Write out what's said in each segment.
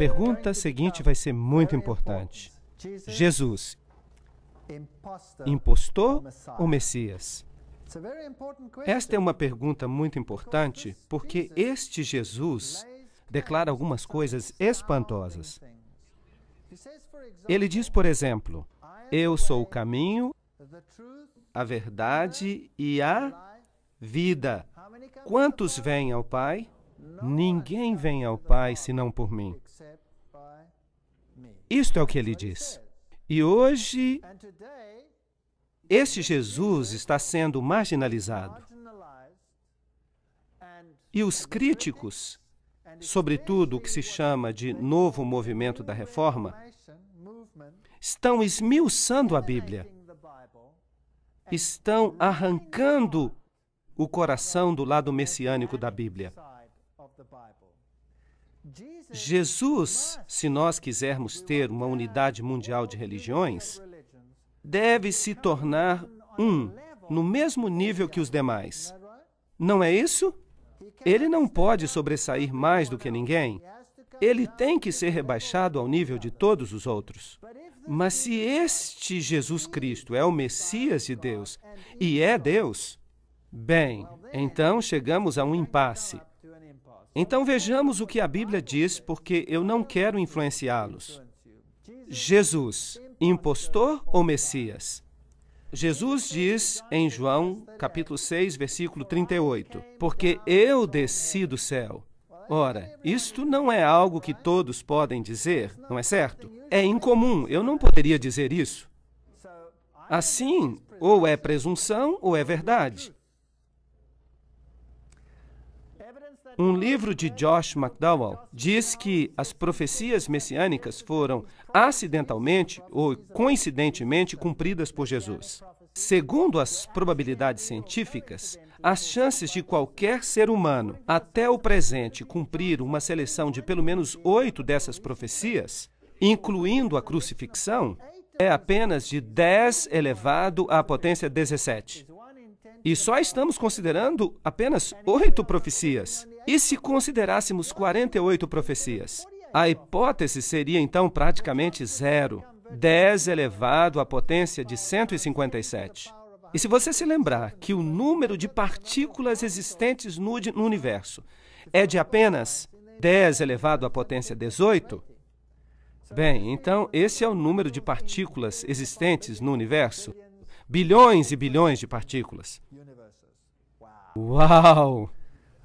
pergunta seguinte vai ser muito importante. Jesus, impostor ou Messias? Esta é uma pergunta muito importante porque este Jesus declara algumas coisas espantosas. Ele diz, por exemplo, eu sou o caminho, a verdade e a vida. Quantos vêm ao Pai? Ninguém vem ao Pai senão por mim. Isto é o que ele diz. E hoje, este Jesus está sendo marginalizado. E os críticos, sobretudo o que se chama de novo movimento da reforma, estão esmiuçando a Bíblia. Estão arrancando o coração do lado messiânico da Bíblia. Jesus, se nós quisermos ter uma unidade mundial de religiões, deve se tornar no mesmo nível que os demais. Não é isso? Ele não pode sobressair mais do que ninguém. Ele tem que ser rebaixado ao nível de todos os outros. Mas se este Jesus Cristo é o Messias de Deus e é Deus, bem, então chegamos a um impasse. Então vejamos o que a Bíblia diz, porque eu não quero influenciá-los. Jesus, impostor ou Messias? Jesus diz em João, capítulo 6, versículo 38, porque eu desci do céu. Ora, isto não é algo que todos podem dizer, não é certo? É incomum, eu não poderia dizer isso. Assim, ou é presunção ou é verdade. Um livro de Josh McDowell diz que as profecias messiânicas foram acidentalmente ou coincidentemente cumpridas por Jesus. Segundo as probabilidades científicas, as chances de qualquer ser humano, até o presente, cumprir uma seleção de pelo menos 8 dessas profecias, incluindo a crucifixão, é apenas de 10 elevado à potência 17. E só estamos considerando apenas 8 profecias. E se considerássemos 48 profecias? A hipótese seria então praticamente zero. 10 elevado à potência de 157. E se você se lembrar que o número de partículas existentes no universo é de apenas 10 elevado à potência 18, bem, então esse é o número de partículas existentes no universo. Bilhões e bilhões de partículas. Uau!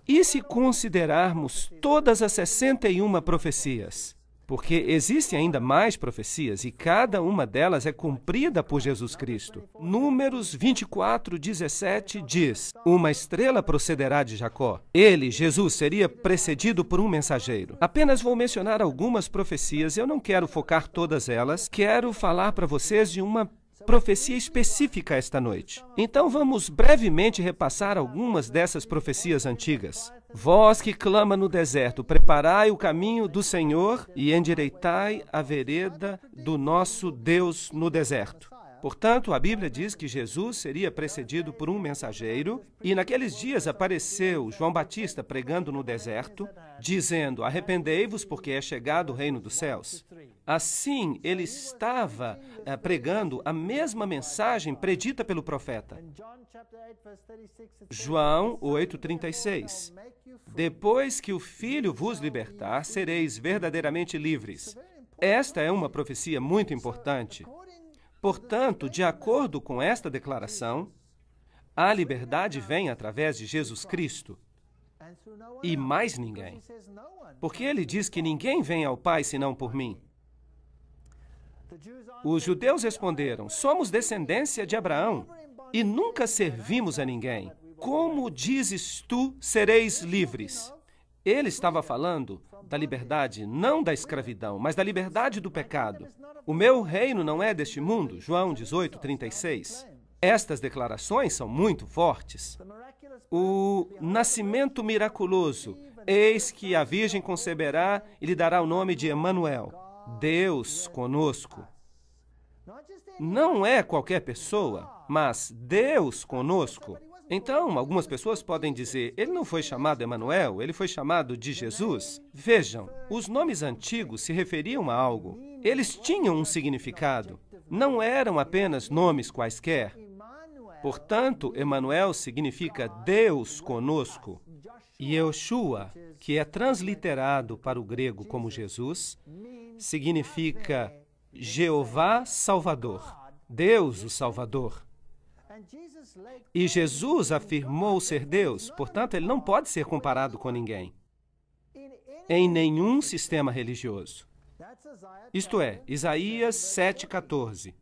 E se considerarmos todas as 61 profecias? Porque existem ainda mais profecias e cada uma delas é cumprida por Jesus Cristo. Números 24, 17 diz, uma estrela procederá de Jacó. Ele, Jesus, seria precedido por um mensageiro. Apenas vou mencionar algumas profecias, eu não quero focar todas elas, quero falar para vocês de uma profecia específica esta noite. Então vamos brevemente repassar algumas dessas profecias antigas. Vós que clama no deserto, preparai o caminho do Senhor e endireitai a vereda do nosso Deus no deserto. Portanto, a Bíblia diz que Jesus seria precedido por um mensageiro e naqueles dias apareceu João Batista pregando no deserto, dizendo, arrependei-vos porque é chegado o reino dos céus. Assim, ele estava pregando a mesma mensagem predita pelo profeta. João 8,36. Depois que o Filho vos libertar, sereis verdadeiramente livres. Esta é uma profecia muito importante. Portanto, de acordo com esta declaração, a liberdade vem através de Jesus Cristo e mais ninguém. Porque ele diz que ninguém vem ao Pai senão por mim. Os judeus responderam, somos descendência de Abraão e nunca servimos a ninguém. Como dizes tu, sereis livres? Ele estava falando da liberdade, não da escravidão, mas da liberdade do pecado. O meu reino não é deste mundo, João 18:36. Estas declarações são muito fortes. O nascimento miraculoso, eis que a Virgem conceberá e lhe dará o nome de Emanuel, Deus conosco. Não é qualquer pessoa, mas Deus conosco. Então, algumas pessoas podem dizer, ele não foi chamado Emanuel, ele foi chamado de Jesus. Vejam, os nomes antigos se referiam a algo. Eles tinham um significado. Não eram apenas nomes quaisquer. Portanto, Emanuel significa Deus conosco. E Yoshua, que é transliterado para o grego como Jesus, significa Jeová Salvador, Deus o Salvador. E Jesus afirmou ser Deus, portanto, ele não pode ser comparado com ninguém, em nenhum sistema religioso. Isto é, Isaías 7,14.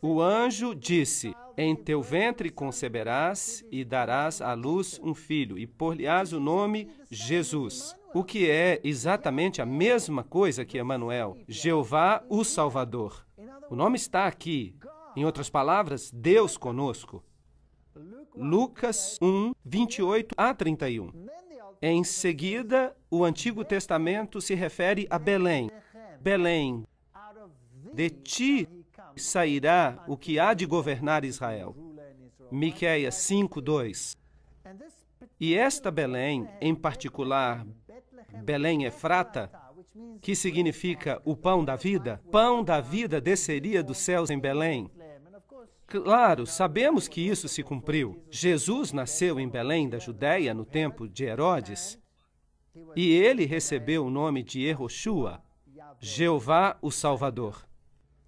O anjo disse, em teu ventre conceberás e darás à luz um filho, e por-lhe-ás o nome Jesus, o que é exatamente a mesma coisa que Emanuel, Jeová o Salvador. O nome está aqui. Em outras palavras, Deus conosco. Lucas 1, 28 a 31. Em seguida, o Antigo Testamento se refere a Belém. Belém, de ti sairá o que há de governar Israel. Miqueias 5, 2. E esta Belém, em particular, Belém Efrata, que significa o pão da vida desceria dos céus em Belém. Claro, sabemos que isso se cumpriu. Jesus nasceu em Belém da Judéia no tempo de Herodes, e ele recebeu o nome de Yehoshua, Jeová o Salvador.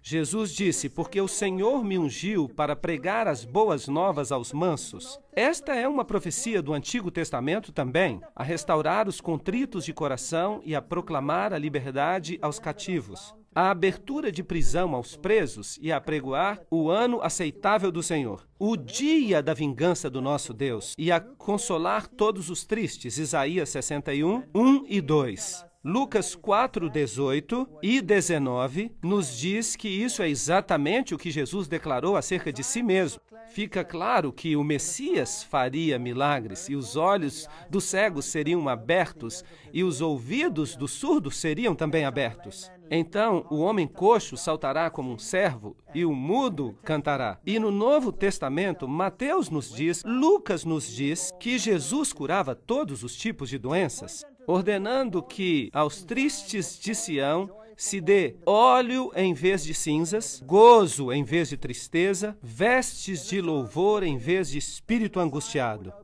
Jesus disse, porque o Senhor me ungiu para pregar as boas novas aos mansos. Esta é uma profecia do Antigo Testamento também, a restaurar os contritos de coração e a proclamar a liberdade aos cativos, a abertura de prisão aos presos e a apregoar o ano aceitável do Senhor, o dia da vingança do nosso Deus e a consolar todos os tristes. Isaías 61, 1 e 2. Lucas 4, 18 e 19 nos diz que isso é exatamente o que Jesus declarou acerca de si mesmo. Fica claro que o Messias faria milagres e os olhos dos cegos seriam abertos e os ouvidos dos surdos seriam também abertos. Então, o homem coxo saltará como um servo e o mudo cantará. E no Novo Testamento, Mateus nos diz, Lucas nos diz que Jesus curava todos os tipos de doenças, ordenando que aos tristes de Sião se dê óleo em vez de cinzas, gozo em vez de tristeza, vestes de louvor em vez de espírito angustiado.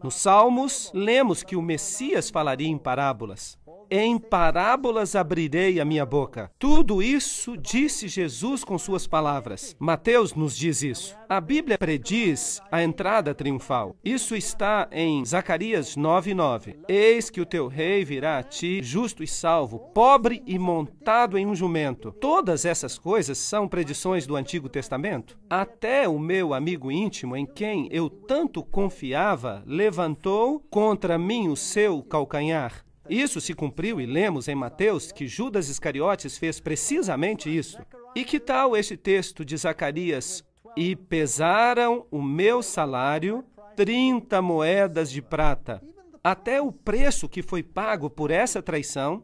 Nos Salmos, lemos que o Messias falaria em parábolas. Em parábolas abrirei a minha boca. Tudo isso disse Jesus com suas palavras. Mateus nos diz isso. A Bíblia prediz a entrada triunfal. Isso está em Zacarias 9:9. Eis que o teu rei virá a ti, justo e salvo, pobre e montado em um jumento. Todas essas coisas são predições do Antigo Testamento. Até o meu amigo íntimo, em quem eu tanto confiava, levantou contra mim o seu calcanhar. Isso se cumpriu e lemos em Mateus que Judas Iscariotes fez precisamente isso. E que tal este texto de Zacarias? E pesaram o meu salário 30 moedas de prata. Até o preço que foi pago por essa traição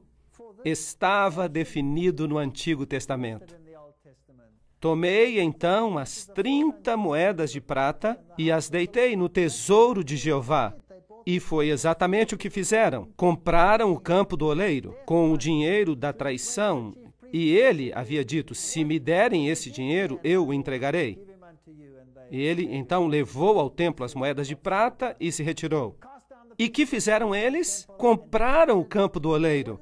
estava definido no Antigo Testamento. Tomei então as 30 moedas de prata e as deitei no tesouro de Jeová. E foi exatamente o que fizeram. Compraram o campo do oleiro com o dinheiro da traição. E ele havia dito, se me derem esse dinheiro, eu o entregarei. E ele então levou ao templo as moedas de prata e se retirou. E que fizeram eles? Compraram o campo do oleiro.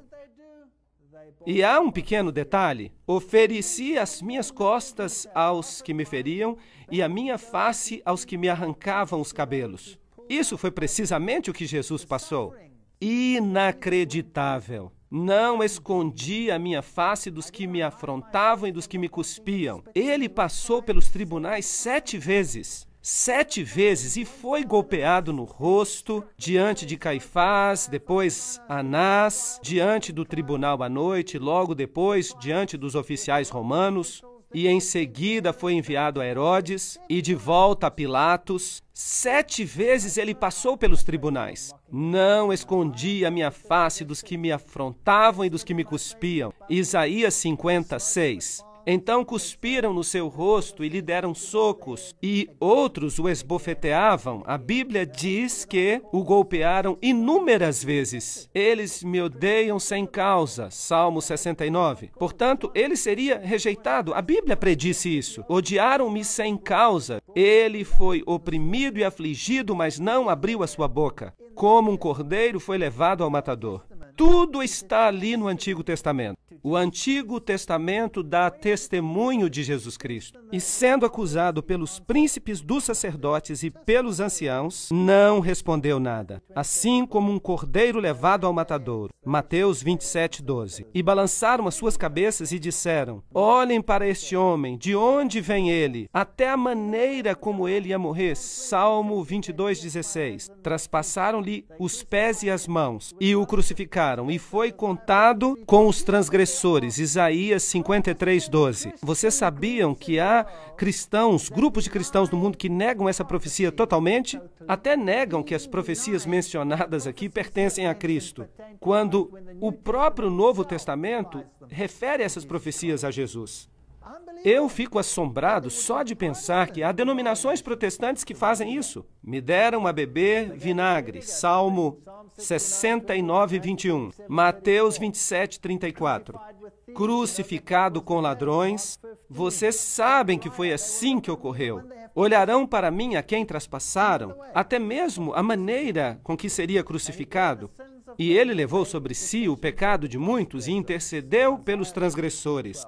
E há um pequeno detalhe. Ofereci as minhas costas aos que me feriam e a minha face aos que me arrancavam os cabelos. Isso foi precisamente o que Jesus passou. Inacreditável. Não escondi a minha face dos que me afrontavam e dos que me cuspiam. Ele passou pelos tribunais 7 vezes. 7 vezes e foi golpeado no rosto, diante de Caifás, depois Anás, diante do tribunal à noite, logo depois diante dos oficiais romanos. E em seguida foi enviado a Herodes e de volta a Pilatos. 7 vezes ele passou pelos tribunais. Não escondi a minha face dos que me afrontavam e dos que me cuspiam. Isaías 56. Então cuspiram no seu rosto e lhe deram socos, e outros o esbofeteavam. A Bíblia diz que o golpearam inúmeras vezes. Eles me odeiam sem causa. Salmo 69. Portanto, ele seria rejeitado. A Bíblia predisse isso. Odiaram-me sem causa. Ele foi oprimido e afligido, mas não abriu a sua boca. Como um cordeiro foi levado ao matador. Tudo está ali no Antigo Testamento. O Antigo Testamento dá testemunho de Jesus Cristo. E sendo acusado pelos príncipes dos sacerdotes e pelos anciãos, não respondeu nada. Assim como um cordeiro levado ao matadouro. Mateus 27:12. E balançaram as suas cabeças e disseram: olhem para este homem, de onde vem ele? Até a maneira como ele ia morrer. Salmo 22:16. Traspassaram-lhe os pés e as mãos, e o crucificaram, e foi contado com os transgressores. Isaías 53:12. Vocês sabiam que há cristãos, grupos de cristãos no mundo que negam essa profecia totalmente? Até negam que as profecias mencionadas aqui pertencem a Cristo, quando o próprio Novo Testamento refere essas profecias a Jesus. Eu fico assombrado só de pensar que há denominações protestantes que fazem isso. Me deram a beber vinagre. Salmo 69:21. Mateus 27:34. Crucificado com ladrões. Vocês sabem que foi assim que ocorreu. Olharão para mim a quem traspassaram, até mesmo a maneira com que seria crucificado. E ele levou sobre si o pecado de muitos e intercedeu pelos transgressores.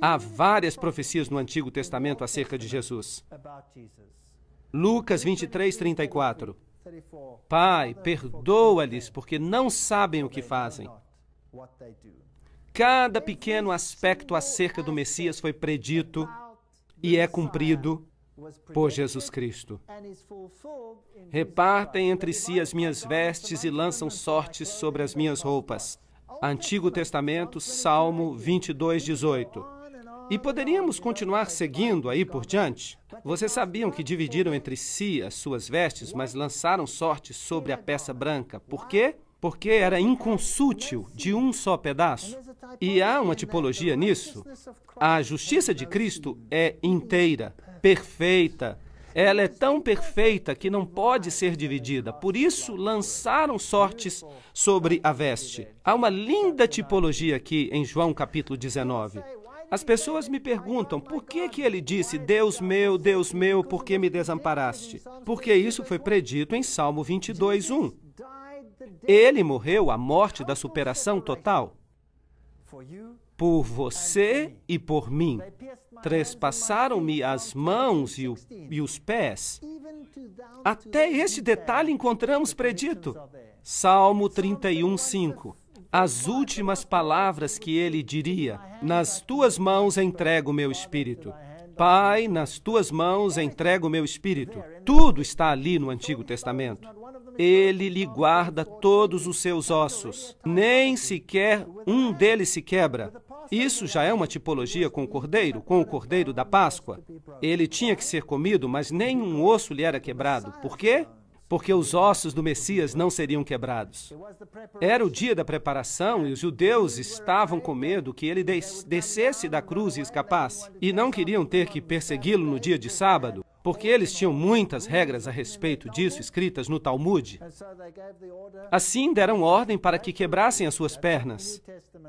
Há várias profecias no Antigo Testamento acerca de Jesus. Lucas 23:34. Pai, perdoa-lhes, porque não sabem o que fazem. Cada pequeno aspecto acerca do Messias foi predito e é cumprido por Jesus Cristo. Repartem entre si as minhas vestes e lançam sortes sobre as minhas roupas. Antigo Testamento, Salmo 22:18. E poderíamos continuar seguindo aí por diante. Vocês sabiam que dividiram entre si as suas vestes, mas lançaram sortes sobre a peça branca. Por quê? Porque era inconsútil, de um só pedaço. E há uma tipologia nisso. A justiça de Cristo é inteira, perfeita. Ela é tão perfeita que não pode ser dividida. Por isso, lançaram sortes sobre a veste. Há uma linda tipologia aqui em João capítulo 19. As pessoas me perguntam, por que ele disse, Deus meu, por que me desamparaste? Porque isso foi predito em Salmo 22:1. Ele morreu a morte da superação total. Por você e por mim. Trespassaram-me as mãos e os pés. Até este detalhe encontramos predito. Salmo 31:5. As últimas palavras que ele diria: nas tuas mãos entrego o meu espírito. Pai, nas tuas mãos entrego o meu espírito. Tudo está ali no Antigo Testamento. Ele lhe guarda todos os seus ossos. Nem sequer um deles se quebra. Isso já é uma tipologia com o cordeiro da Páscoa. Ele tinha que ser comido, mas nenhum osso lhe era quebrado. Por quê? Porque os ossos do Messias não seriam quebrados. Era o dia da preparação e os judeus estavam com medo que ele descesse da cruz e escapasse. E não queriam ter que persegui-lo no dia de sábado, porque eles tinham muitas regras a respeito disso escritas no Talmud. Assim deram ordem para que quebrassem as suas pernas.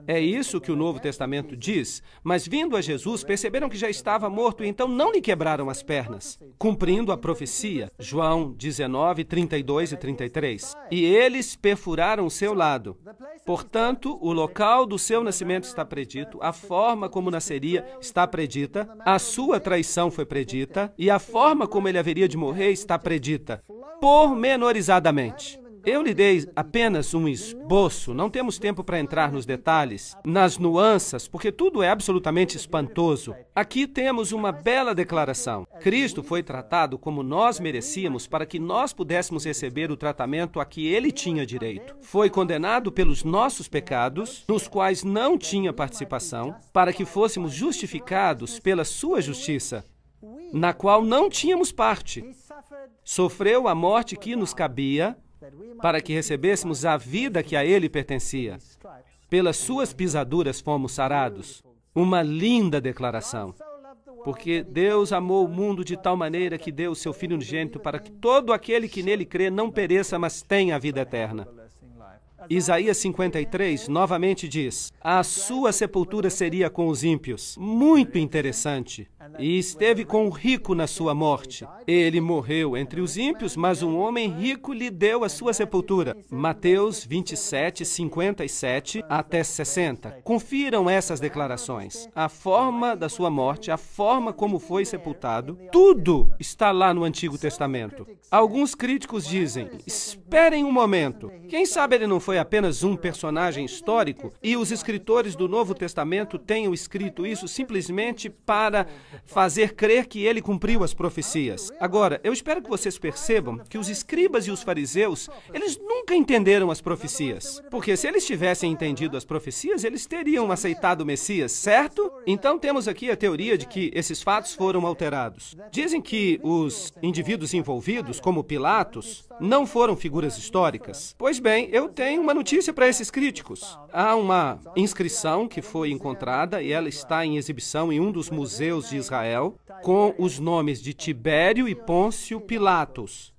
É isso que o Novo Testamento diz, mas vindo a Jesus, perceberam que já estava morto e então não lhe quebraram as pernas, cumprindo a profecia, João 19:32 e 33. E eles perfuraram o seu lado. Portanto, o local do seu nascimento está predito, a forma como nasceria está predita, a sua traição foi predita e a forma como ele haveria de morrer está predita, pormenorizadamente. Eu lhe dei apenas um esboço, não temos tempo para entrar nos detalhes, nas nuances, porque tudo é absolutamente espantoso. Aqui temos uma bela declaração. Cristo foi tratado como nós merecíamos para que nós pudéssemos receber o tratamento a que ele tinha direito. Foi condenado pelos nossos pecados, nos quais não tinha participação, para que fôssemos justificados pela sua justiça, na qual não tínhamos parte. Sofreu a morte que nos cabia, para que recebêssemos a vida que a ele pertencia. Pelas suas pisaduras fomos sarados. Uma linda declaração. Porque Deus amou o mundo de tal maneira que deu o seu Filho unigênito para que todo aquele que nele crê não pereça, mas tenha a vida eterna. Isaías 53 novamente diz: a sua sepultura seria com os ímpios. Muito interessante. E esteve com o rico na sua morte. Ele morreu entre os ímpios, mas um homem rico lhe deu a sua sepultura. Mateus 27, 57 até 60. Confiram essas declarações. A forma da sua morte, a forma como foi sepultado, tudo está lá no Antigo Testamento. Alguns críticos dizem: esperem um momento. Quem sabe ele não foi apenas um personagem histórico e os escritores do Novo Testamento tenham escrito isso simplesmente para fazer crer que ele cumpriu as profecias. Agora, eu espero que vocês percebam que os escribas e os fariseus, eles nunca entenderam as profecias. Porque se eles tivessem entendido as profecias, eles teriam aceitado o Messias, certo? Então temos aqui a teoria de que esses fatos foram alterados. Dizem que os indivíduos envolvidos, como Pilatos, não foram figuras históricas. Pois bem, eu tenho uma notícia para esses críticos. Há uma inscrição que foi encontrada e ela está em exibição em um dos museus de Israel com os nomes de Tibério e Pôncio Pilatos.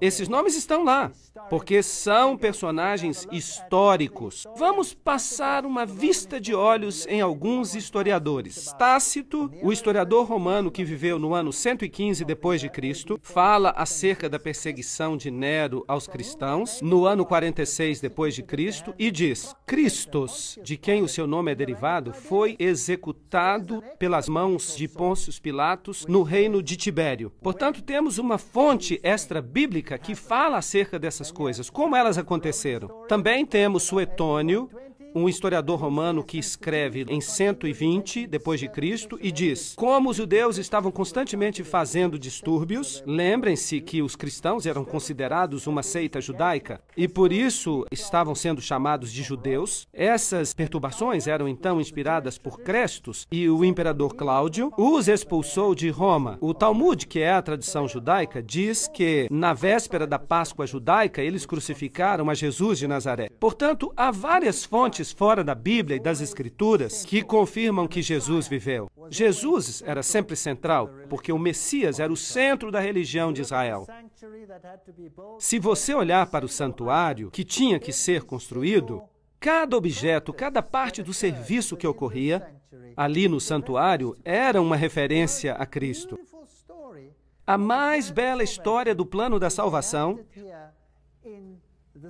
Esses nomes estão lá, porque são personagens históricos. Vamos passar uma vista de olhos em alguns historiadores. Tácito, o historiador romano que viveu no ano 115 depois de Cristo, fala acerca da perseguição de Nero aos cristãos no ano 46 depois de Cristo e diz: Cristos, de quem o seu nome é derivado, foi executado pelas mãos de Pôncio Pilatos no reino de Tibério. Portanto, temos uma fonte extra-bíblica que fala acerca dessas coisas, como elas aconteceram. Também temos Suetônio, um historiador romano que escreve em 120 depois de Cristo e diz: como os judeus estavam constantemente fazendo distúrbios, lembrem-se que os cristãos eram considerados uma seita judaica e por isso estavam sendo chamados de judeus. Essas perturbações eram então inspiradas por Crestus e o imperador Cláudio os expulsou de Roma. O Talmud, que é a tradição judaica, diz que na véspera da Páscoa judaica eles crucificaram a Jesus de Nazaré. Portanto, há várias fontes fora da Bíblia e das Escrituras que confirmam que Jesus viveu. Jesus era sempre central, porque o Messias era o centro da religião de Israel. Se você olhar para o santuário que tinha que ser construído, cada objeto, cada parte do serviço que ocorria ali no santuário era uma referência a Cristo. A mais bela história do plano da salvação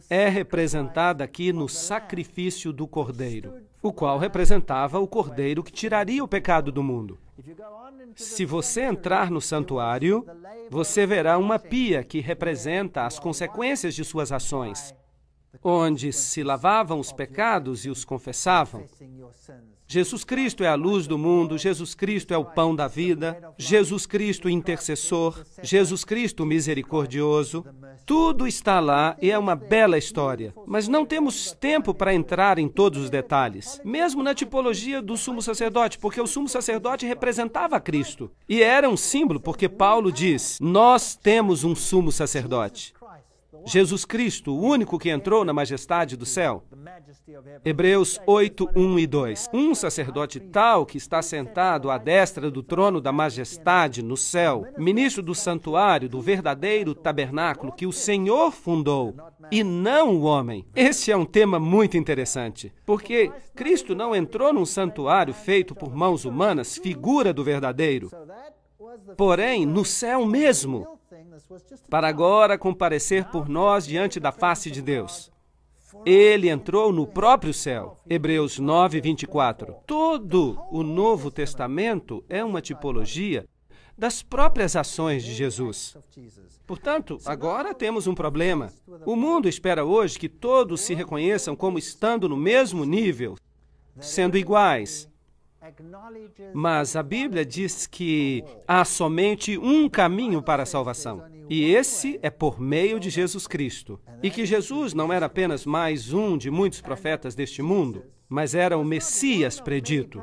é representada aqui no sacrifício do Cordeiro, o qual representava o Cordeiro que tiraria o pecado do mundo. Se você entrar no santuário, você verá uma pia que representa as consequências de suas ações, onde se lavavam os pecados e os confessavam. Jesus Cristo é a luz do mundo, Jesus Cristo é o pão da vida, Jesus Cristo intercessor, Jesus Cristo misericordioso. Tudo está lá e é uma bela história, mas não temos tempo para entrar em todos os detalhes, mesmo na tipologia do sumo sacerdote, porque o sumo sacerdote representava Cristo e era um símbolo, porque Paulo diz: nós temos um sumo sacerdote. Jesus Cristo, o único que entrou na majestade do céu. Hebreus 8, 1 e 2. Um sacerdote tal que está sentado à destra do trono da majestade no céu, ministro do santuário, do verdadeiro tabernáculo que o Senhor fundou, e não o homem. Esse é um tema muito interessante, porque Cristo não entrou num santuário feito por mãos humanas, figura do verdadeiro, porém no céu mesmo, para agora comparecer por nós diante da face de Deus. Ele entrou no próprio céu. Hebreus 9, 24. Todo o Novo Testamento é uma tipologia das próprias ações de Jesus. Portanto, agora temos um problema. O mundo espera hoje que todos se reconheçam como estando no mesmo nível, sendo iguais. Mas a Bíblia diz que há somente um caminho para a salvação, e esse é por meio de Jesus Cristo. E que Jesus não era apenas mais um de muitos profetas deste mundo, mas era o Messias predito.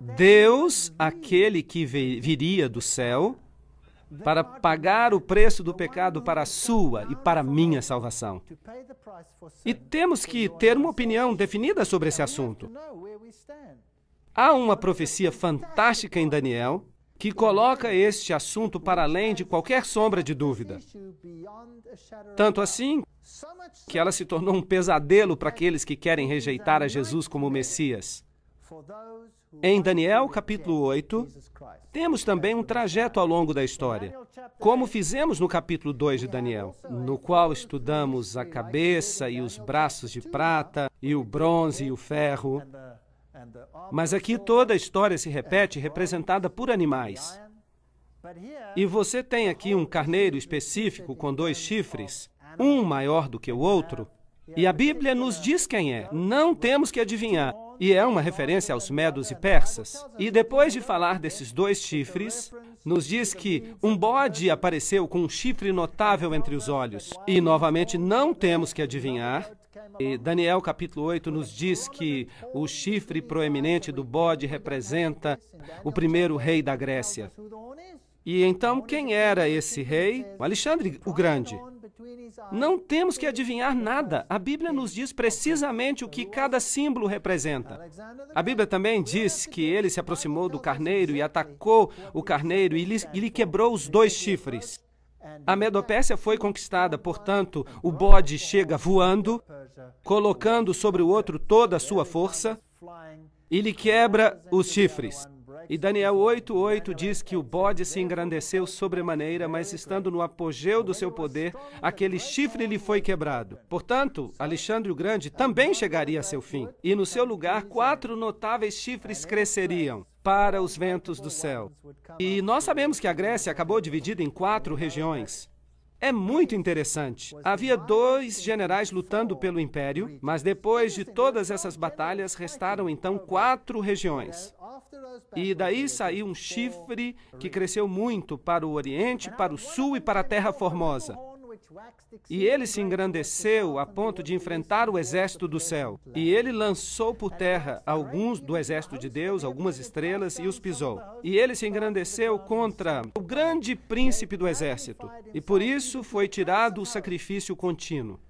Deus, aquele que viria do céu para pagar o preço do pecado para a sua e para a minha salvação. E temos que ter uma opinião definida sobre esse assunto. Há uma profecia fantástica em Daniel que coloca este assunto para além de qualquer sombra de dúvida. Tanto assim que ela se tornou um pesadelo para aqueles que querem rejeitar a Jesus como Messias. Em Daniel, capítulo 8, temos também um trajeto ao longo da história, como fizemos no capítulo 2 de Daniel, no qual estudamos a cabeça e os braços de prata, e o bronze e o ferro. Mas aqui toda a história se repete, representada por animais. E você tem aqui um carneiro específico com 2 chifres, um maior do que o outro, e a Bíblia nos diz quem é. Não temos que adivinhar. E é uma referência aos medos e persas. E depois de falar desses 2 chifres, nos diz que um bode apareceu com um chifre notável entre os olhos. E novamente não temos que adivinhar. E Daniel capítulo 8 nos diz que o chifre proeminente do bode representa o primeiro rei da Grécia. E então quem era esse rei? Alexandre o Grande. Não temos que adivinhar nada. A Bíblia nos diz precisamente o que cada símbolo representa. A Bíblia também diz que ele se aproximou do carneiro e atacou o carneiro e lhe quebrou os 2 chifres. A Medopérsia foi conquistada, portanto, o bode chega voando, colocando sobre o outro toda a sua força e lhe quebra os chifres. E Daniel 8:8 diz que o bode se engrandeceu sobremaneira, mas estando no apogeu do seu poder, aquele chifre lhe foi quebrado. Portanto, Alexandre o Grande também chegaria a seu fim. E no seu lugar, 4 notáveis chifres cresceriam para os ventos do céu. E nós sabemos que a Grécia acabou dividida em 4 regiões. É muito interessante. Havia 2 generais lutando pelo império, mas depois de todas essas batalhas, restaram então 4 regiões. E daí saiu um chifre que cresceu muito para o Oriente, para o Sul e para a Terra Formosa. E ele se engrandeceu a ponto de enfrentar o exército do céu. E ele lançou por terra alguns do exército de Deus, algumas estrelas, e os pisou. E ele se engrandeceu contra o grande príncipe do exército. E por isso foi tirado o sacrifício contínuo.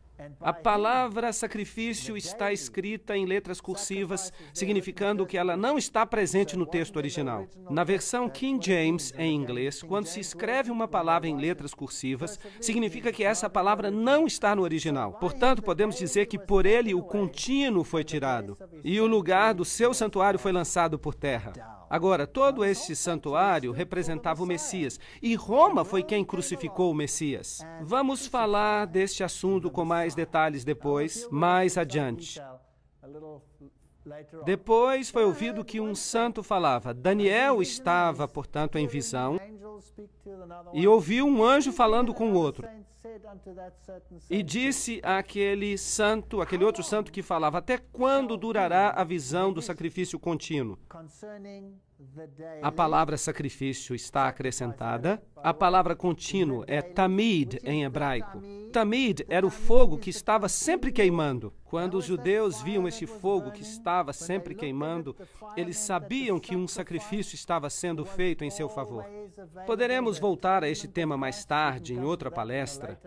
A palavra sacrifício está escrita em letras cursivas, significando que ela não está presente no texto original. Na versão King James, em inglês, quando se escreve uma palavra em letras cursivas, significa que essa palavra não está no original. Portanto, podemos dizer que por ele o contínuo foi tirado, e o lugar do seu santuário foi lançado por terra. Agora, todo este santuário representava o Messias, e Roma foi quem crucificou o Messias. Vamos falar deste assunto com mais detalhes depois, mais adiante. Depois foi ouvido que um santo falava. Daniel estava, portanto, em visão, e ouviu um anjo falando com o outro. E disse àquele outro santo que falava, até quando durará a visão do sacrifício contínuo? A palavra sacrifício está acrescentada. A palavra contínuo é tamid em hebraico. Tamid era o fogo que estava sempre queimando. Quando os judeus viam este fogo que estava sempre queimando, eles sabiam que um sacrifício estava sendo feito em seu favor. Poderemos voltar a este tema mais tarde, em outra palestra.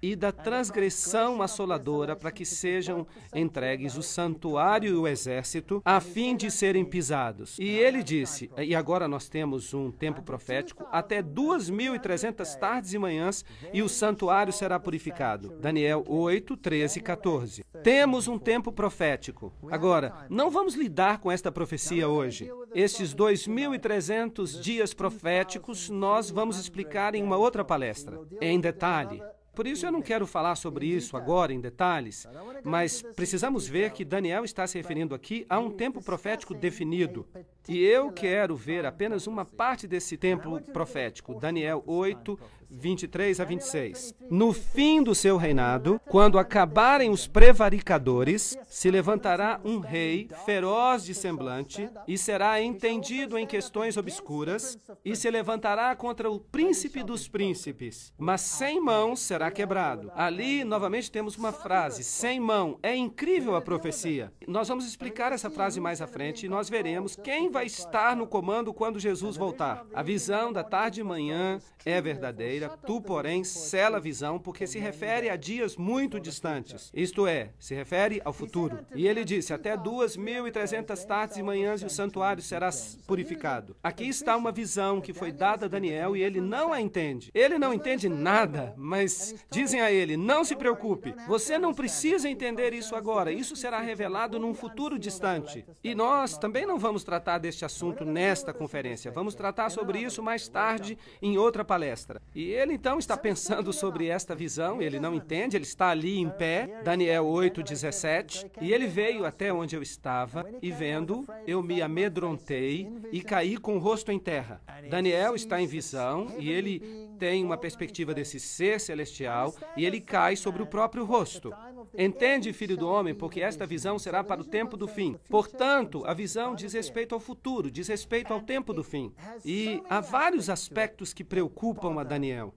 E da transgressão assoladora para que sejam entregues o santuário e o exército, a fim de serem pisados. E ele disse, e agora nós temos um tempo profético, até 2.300 tardes e manhãs, e o santuário será purificado. Daniel 8, 13 e 14. Temos um tempo profético. Agora, não vamos lidar com esta profecia hoje. Estes 2.300 dias proféticos nós vamos explicar em uma outra palestra, em detalhe. Por isso eu não quero falar sobre isso agora em detalhes, mas precisamos ver que Daniel está se referindo aqui a um tempo profético definido. E eu quero ver apenas uma parte desse tempo profético, Daniel 8, 23 a 26. No fim do seu reinado, quando acabarem os prevaricadores, se levantará um rei feroz de semblante e será entendido em questões obscuras e se levantará contra o príncipe dos príncipes, mas sem mãos será será quebrado. Ali, novamente, temos uma frase, sem mão. É incrível a profecia. Nós vamos explicar essa frase mais à frente e nós veremos quem vai estar no comando quando Jesus voltar. A visão da tarde e manhã é verdadeira, tu, porém, sela a visão, porque se refere a dias muito distantes. Isto é, se refere ao futuro. E ele disse, até 2.300 tardes e manhãs e o santuário será purificado. Aqui está uma visão que foi dada a Daniel e ele não a entende. Ele não entende nada, mas dizem a ele, não se preocupe, você não precisa entender isso agora, isso será revelado num futuro distante. E nós também não vamos tratar deste assunto nesta conferência, vamos tratar sobre isso mais tarde em outra palestra. E ele então está pensando sobre esta visão, ele não entende, ele está ali em pé, Daniel 8:17, e ele veio até onde eu estava e vendo, eu me amedrontei e caí com o rosto em terra. Daniel está em visão e ele tem uma perspectiva desse ser celestial e ele cai sobre o próprio rosto. Entende, filho do homem, porque esta visão será para o tempo do fim. Portanto, a visão diz respeito ao futuro, diz respeito ao tempo do fim. E há vários aspectos que preocupam a Daniel.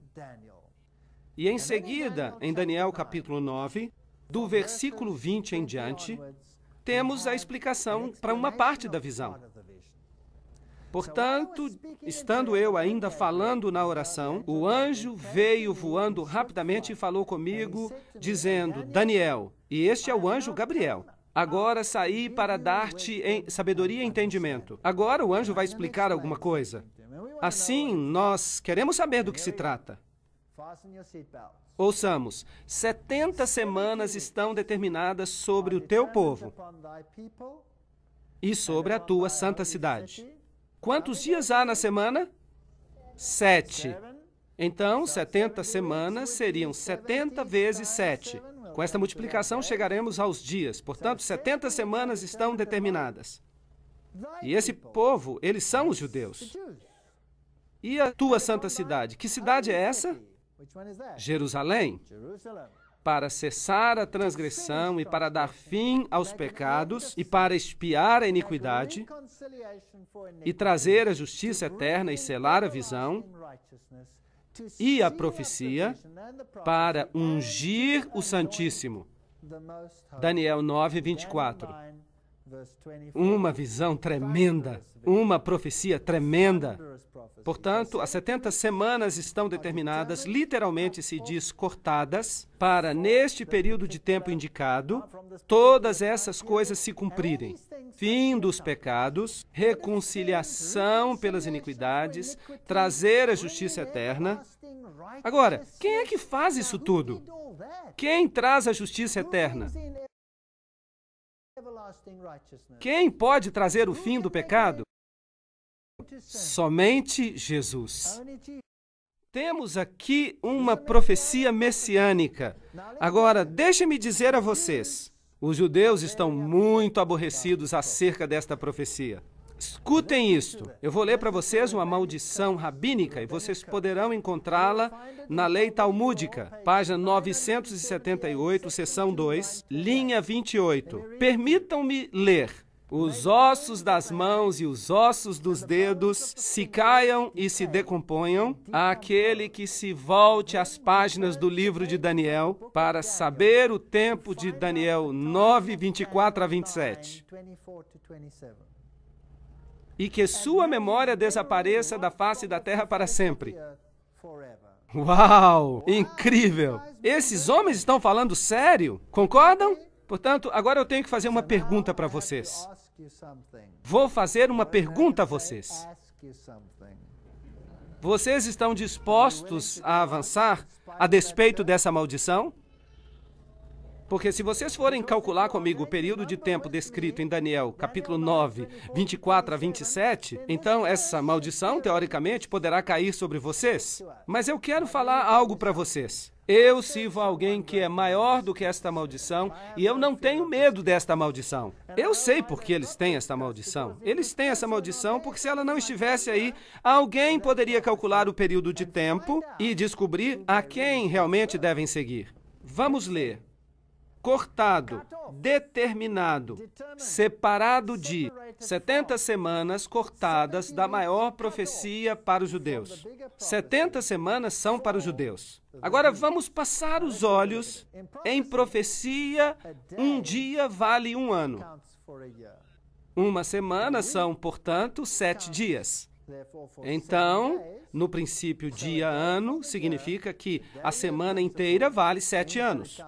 E em seguida, em Daniel capítulo 9, do versículo 20 em diante, temos a explicação para uma parte da visão. Portanto, estando eu ainda falando na oração, o anjo veio voando rapidamente e falou comigo, dizendo, Daniel, e este é o anjo Gabriel, agora saí para dar-te sabedoria e entendimento. Agora o anjo vai explicar alguma coisa. Assim, nós queremos saber do que se trata. Ouçamos, 70 semanas estão determinadas sobre o teu povo e sobre a tua santa cidade. Quantos dias há na semana? 7. Então, 70 semanas seriam 70 vezes 7. Com esta multiplicação, chegaremos aos dias. Portanto, 70 semanas estão determinadas. E esse povo, eles são os judeus. E a tua santa cidade? Que cidade é essa? Jerusalém. Para cessar a transgressão e para dar fim aos pecados e para expiar a iniquidade e trazer a justiça eterna e selar a visão e a profecia para ungir o Santíssimo. Daniel 9:24. Uma visão tremenda, uma profecia tremenda. Portanto, as 70 semanas estão determinadas, literalmente se diz cortadas, para, neste período de tempo indicado, todas essas coisas se cumprirem. Fim dos pecados, reconciliação pelas iniquidades, trazer a justiça eterna. Agora, quem é que faz isso tudo? Quem traz a justiça eterna? Quem pode trazer o fim do pecado? Somente Jesus. Temos aqui uma profecia messiânica. Agora, deixe-me dizer a vocês, os judeus estão muito aborrecidos acerca desta profecia. Escutem isto. Eu vou ler para vocês uma maldição rabínica e vocês poderão encontrá-la na lei talmúdica, página 978, seção 2, linha 28. Permitam-me ler. Os ossos das mãos e os ossos dos dedos se caiam e se decomponham, àquele que se volte às páginas do livro de Daniel para saber o tempo de Daniel 9, 24 a 27. E que sua memória desapareça da face da terra para sempre. Uau! Incrível! Esses homens estão falando sério? Concordam? Portanto, agora eu tenho que fazer uma pergunta para vocês. Vou fazer uma pergunta a vocês. Vocês estão dispostos a avançar a despeito dessa maldição? Porque se vocês forem calcular comigo o período de tempo descrito em Daniel, capítulo 9, 24 a 27, então essa maldição, teoricamente, poderá cair sobre vocês. Mas eu quero falar algo para vocês. Eu sirvo a alguém que é maior do que esta maldição e eu não tenho medo desta maldição. Eu sei por que eles têm esta maldição. Eles têm essa maldição porque se ela não estivesse aí, alguém poderia calcular o período de tempo e descobrir a quem realmente devem seguir. Vamos ler. cortado, determinado, separado de 70 semanas cortadas da maior profecia para os judeus. 70 semanas são para os judeus. Agora vamos passar os olhos em profecia. Um dia vale um ano. Uma semana são, portanto, 7 dias. Então, no princípio, dia-ano significa que a semana inteira vale 7 anos.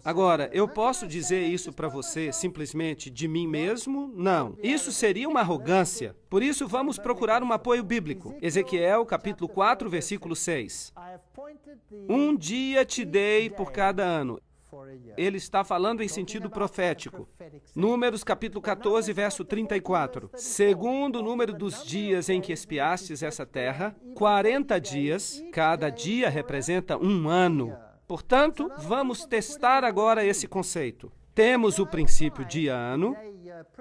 Agora, eu posso dizer isso para você simplesmente de mim mesmo? Não. Isso seria uma arrogância. Por isso, vamos procurar um apoio bíblico. Ezequiel, capítulo 4, versículo 6. Um dia te dei por cada ano. Ele está falando em sentido profético. Números, capítulo 14, verso 34. Segundo o número dos dias em que espiastes essa terra, 40 dias, cada dia representa um ano. Portanto, vamos testar agora esse conceito. Temos o princípio dia-ano.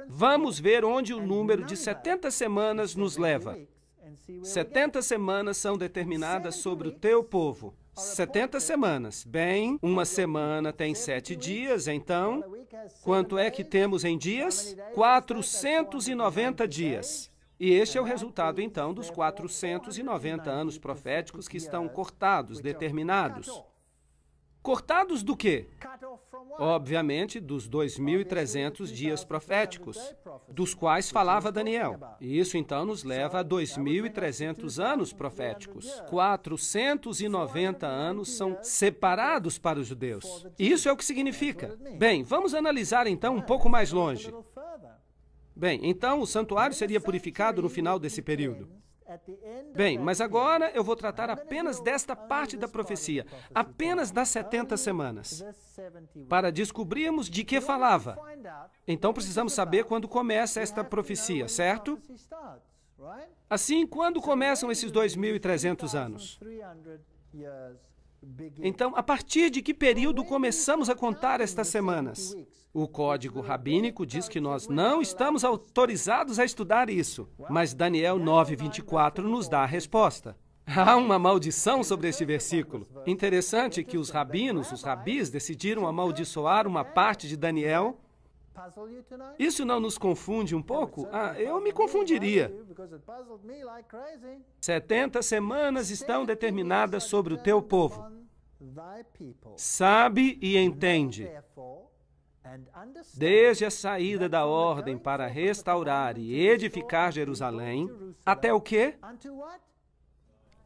Vamos ver onde o número de 70 semanas nos leva. 70 semanas são determinadas sobre o teu povo. 70 semanas. Bem, uma semana tem 7 dias, então, quanto é que temos em dias? 490 dias. E este é o resultado, então, dos 490 anos proféticos que estão cortados, determinados. Cortados do quê? Obviamente, dos 2.300 dias proféticos, dos quais falava Daniel. E isso, então, nos leva a 2.300 anos proféticos. 490 anos são separados para os judeus. Isso é o que significa. Bem, vamos analisar, então, um pouco mais longe. Bem, então, o santuário seria purificado no final desse período. Bem, mas agora eu vou tratar apenas desta parte da profecia, apenas das 70 semanas, para descobrirmos de que falava. Então precisamos saber quando começa esta profecia, certo? Assim, quando começam esses 2.300 anos? Então, a partir de que período começamos a contar estas semanas? O código rabínico diz que nós não estamos autorizados a estudar isso, mas Daniel 9:24 nos dá a resposta. Há uma maldição sobre este versículo. Interessante que os rabis, decidiram amaldiçoar uma parte de Daniel. Isso não nos confunde um pouco? Eu me confundiria. 70 semanas estão determinadas sobre o teu povo. Sabe e entende. Desde a saída da ordem para restaurar e edificar Jerusalém, até o quê?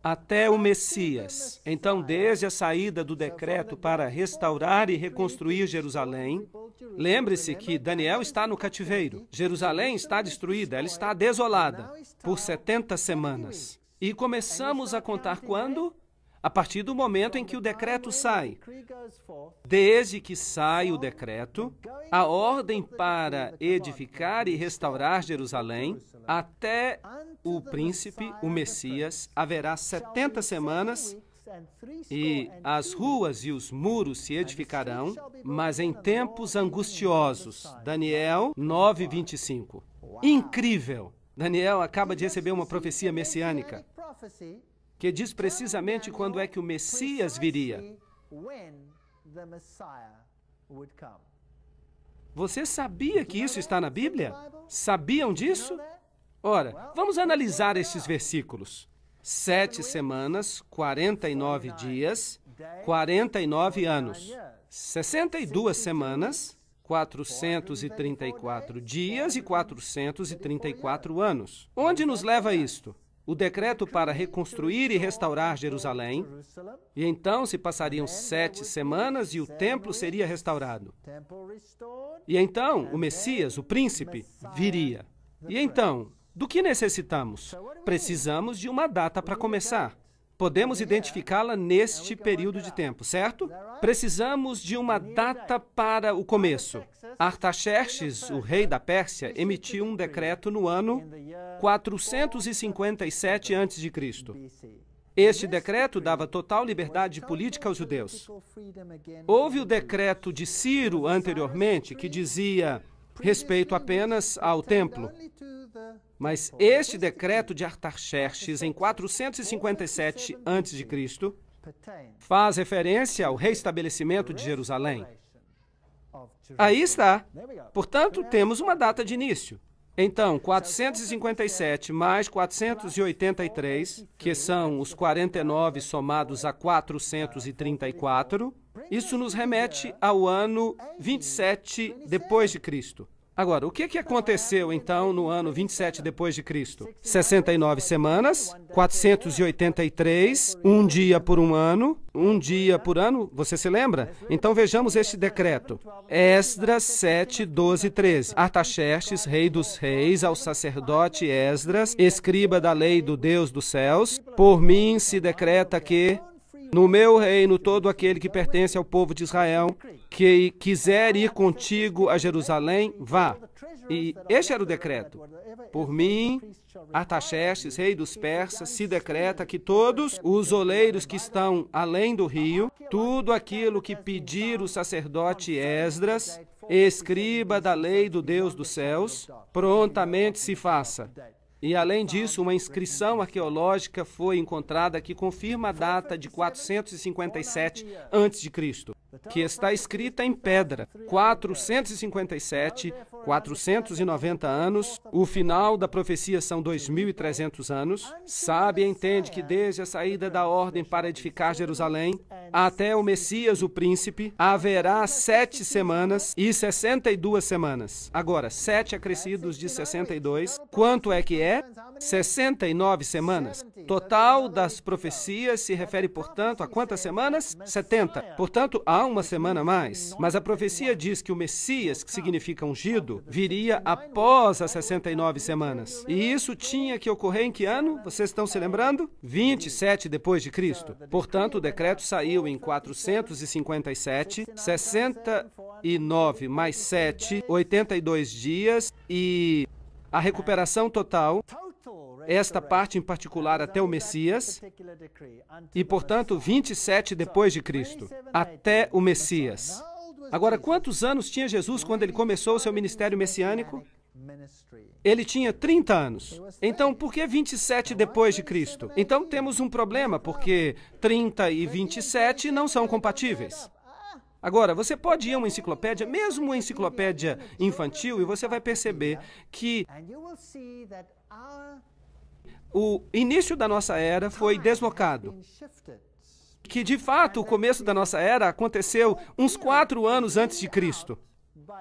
Até o Messias. Então, desde a saída do decreto para restaurar e reconstruir Jerusalém, lembre-se que Daniel está no cativeiro. Jerusalém está destruída, ela está desolada por 70 semanas. E começamos a contar quando? A partir do momento em que o decreto sai. Desde que sai o decreto, a ordem para edificar e restaurar Jerusalém, até o príncipe, o Messias, haverá 70 semanas e as ruas e os muros se edificarão, mas em tempos angustiosos. Daniel 9:25. Incrível! Daniel acaba de receber uma profecia messiânica que diz precisamente quando é que o Messias viria. Você sabia que isso está na Bíblia? Sabiam disso? Ora, vamos analisar estes versículos. 7 semanas, 49 dias, 49 anos. 62 semanas, 434 dias e 434 anos. Onde nos leva isto? O decreto para reconstruir e restaurar Jerusalém, e então se passariam 7 semanas e o templo seria restaurado. E então o Messias, o príncipe, viria. E então, do que necessitamos? Precisamos de uma data para começar. Podemos identificá-la neste período de tempo, certo? Precisamos de uma data para o começo. Artaxerxes, o rei da Pérsia, emitiu um decreto no ano 457 a.C. Este decreto dava total liberdade política aos judeus. Houve o decreto de Ciro anteriormente, que dizia respeito apenas ao templo. Mas este decreto de Artaxerxes, em 457 a.C., faz referência ao restabelecimento de Jerusalém. Aí está. Portanto, temos uma data de início. Então, 457 mais 483, que são os 49 somados a 434, isso nos remete ao ano 27 depois de Cristo. Agora, o que aconteceu, então, no ano 27 depois de Cristo? 69 semanas, 483, um dia por ano, você se lembra? Então, vejamos este decreto. Esdras 7, 12, 13. Artaxerxes, rei dos reis, ao sacerdote Esdras, escriba da lei do Deus dos céus, por mim se decreta que no meu reino, todo aquele que pertence ao povo de Israel, que quiser ir contigo a Jerusalém, vá. E este era o decreto. Por mim, Artaxerxes, rei dos persas, se decreta que todos os oleiros que estão além do rio, tudo aquilo que pedir o sacerdote Esdras, escriba da lei do Deus dos céus, prontamente se faça. E, além disso, uma inscrição arqueológica foi encontrada que confirma a data de 457 a.C., que está escrita em pedra. 457, 490 anos, o final da profecia são 2.300 anos. Sabe e entende que desde a saída da ordem para edificar Jerusalém até o Messias, o príncipe, haverá 7 semanas e 62 semanas. Agora, 7 acrescidos de 62, quanto é que é? 69 semanas. Total das profecias se refere, portanto, a quantas semanas? 70. Portanto, há uma semana a mais. Mas a profecia diz que o Messias, que significa ungido, viria após as 69 semanas. E isso tinha que ocorrer em que ano? Vocês estão se lembrando? 27 depois de Cristo. Portanto, o decreto saiu em 457, 69 mais 7, 82 dias e a recuperação total, esta parte em particular até o Messias, e, portanto, 27 depois de Cristo, até o Messias. Agora, quantos anos tinha Jesus quando ele começou o seu ministério messiânico? Ele tinha 30 anos. Então, por que 27 depois de Cristo? Então, temos um problema, porque 30 e 27 não são compatíveis. Agora, você pode ir a uma enciclopédia, mesmo uma enciclopédia infantil, e você vai perceber que o início da nossa era foi deslocado. Que, de fato, o começo da nossa era aconteceu uns 4 anos antes de Cristo.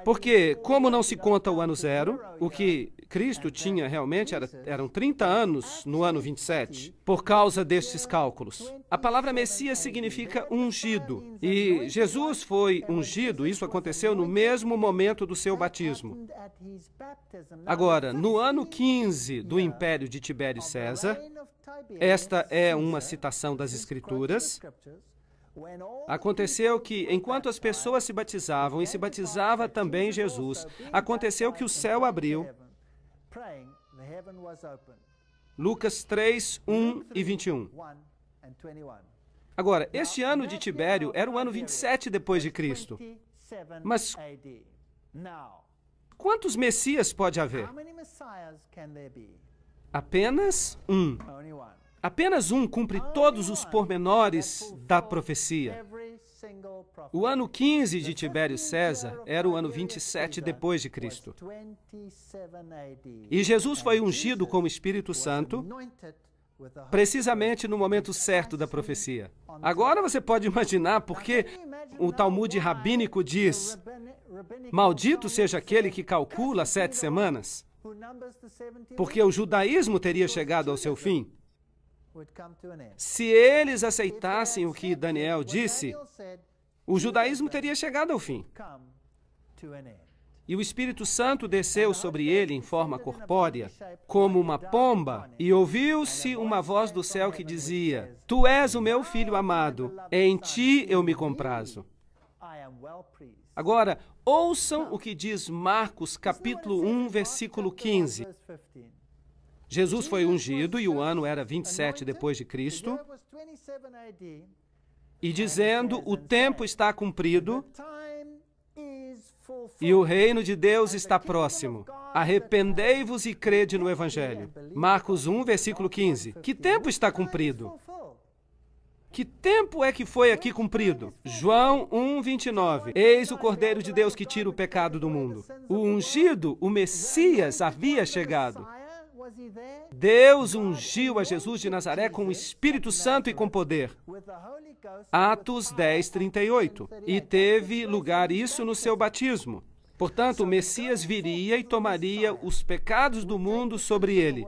Porque, como não se conta o ano zero, o que Cristo tinha realmente eram 30 anos no ano 27, por causa destes cálculos. A palavra Messias significa ungido, e Jesus foi ungido, isso aconteceu no mesmo momento do seu batismo. Agora, no ano 15 do Império de Tibério César, esta é uma citação das Escrituras, aconteceu que, enquanto as pessoas se batizavam, e se batizava também Jesus, aconteceu que o céu abriu. Lucas 3, 1 e 21. Agora, este ano de Tibério era o ano 27 depois de Cristo. Mas quantos Messias pode haver? Apenas um. Apenas um cumpre todos os pormenores da profecia. O ano 15 de Tibério César era o ano 27 depois de Cristo. E Jesus foi ungido com o Espírito Santo precisamente no momento certo da profecia. Agora você pode imaginar por que o Talmud rabínico diz: maldito seja aquele que calcula 7 semanas, porque o judaísmo teria chegado ao seu fim. Se eles aceitassem o que Daniel disse, o judaísmo teria chegado ao fim. E o Espírito Santo desceu sobre ele em forma corpórea, como uma pomba, e ouviu-se uma voz do céu que dizia: Tu és o meu filho amado, em ti eu me comprazo. Agora, ouçam o que diz Marcos, capítulo 1, versículo 15. Jesus foi ungido e o ano era 27 depois de Cristo, e dizendo: o tempo está cumprido e o reino de Deus está próximo. Arrependei-vos e crede no Evangelho. Marcos 1, versículo 15. Que tempo está cumprido? Que tempo é que foi aqui cumprido? João 1:29. Eis o Cordeiro de Deus que tira o pecado do mundo. O ungido, o Messias, havia chegado. Deus ungiu a Jesus de Nazaré com o Espírito Santo e com poder. Atos 10:38. E teve lugar isso no seu batismo. Portanto, o Messias viria e tomaria os pecados do mundo sobre ele.